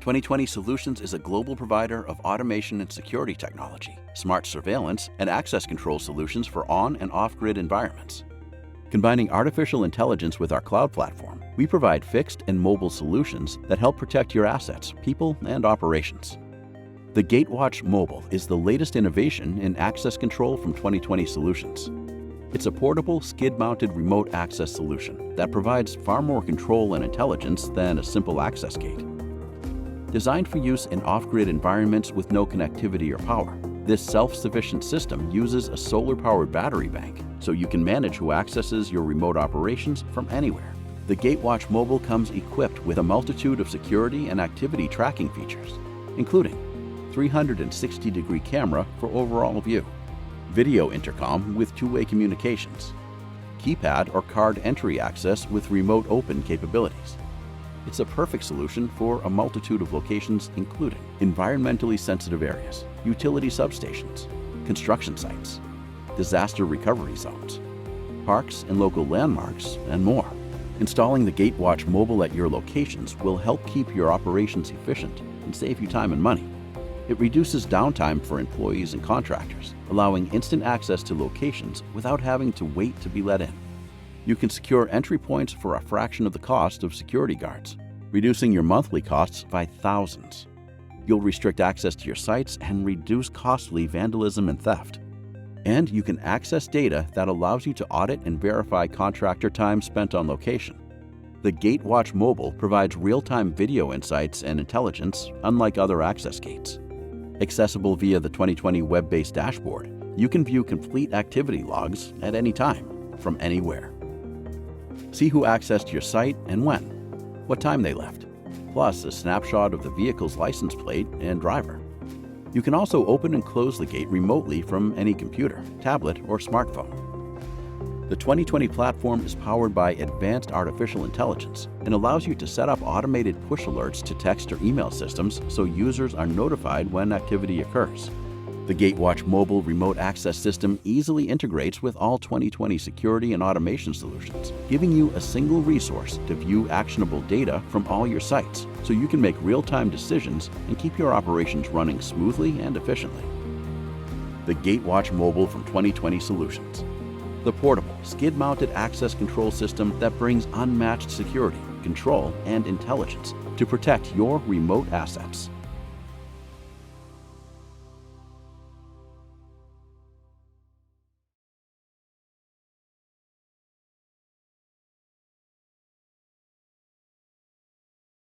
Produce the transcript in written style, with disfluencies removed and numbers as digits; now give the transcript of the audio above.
2020 Solutions is a global provider of automation and security technology, smart surveillance, and access control solutions for on- and off-grid environments. Combining artificial intelligence with our cloud platform, we provide fixed and mobile solutions that help protect your assets, people, and operations. The GateWatch Mobile is the latest innovation in access control from 2020 Solutions. It's a portable, skid-mounted remote access solution that provides far more control and intelligence than a simple access gate. Designed for use in off-grid environments with no connectivity or power, this self-sufficient system uses a solar-powered battery bank, so you can manage who accesses your remote operations from anywhere. The GateWatch Mobile comes equipped with a multitude of security and activity tracking features, including 360-degree camera for overall view, video intercom with two-way communications, keypad or card entry access with remote open capabilities. It's a perfect solution for a multitude of locations, including environmentally sensitive areas, utility substations, construction sites, disaster recovery zones, parks and local landmarks, and more. Installing the GateWatch Mobile at your locations will help keep your operations efficient and save you time and money. It reduces downtime for employees and contractors, allowing instant access to locations without having to wait to be let in. You can secure entry points for a fraction of the cost of security guards, reducing your monthly costs by thousands. You'll restrict access to your sites and reduce costly vandalism and theft. And you can access data that allows you to audit and verify contractor time spent on location. The GateWatch Mobile provides real-time video insights and intelligence, unlike other access gates. Accessible via the 2020 web-based dashboard, you can view complete activity logs at any time, from anywhere. See who accessed your site and when, what time they left, plus a snapshot of the vehicle's license plate and driver. You can also open and close the gate remotely from any computer, tablet, or smartphone. The 2020 platform is powered by advanced artificial intelligence and allows you to set up automated push alerts to text or email systems so users are notified when activity occurs. The GateWatch Mobile remote access system easily integrates with all 2020 security and automation solutions, giving you a single resource to view actionable data from all your sites so you can make real-time decisions and keep your operations running smoothly and efficiently. The GateWatch Mobile from 2020 Solutions. The portable, skid-mounted access control system that brings unmatched security, control, and intelligence to protect your remote assets.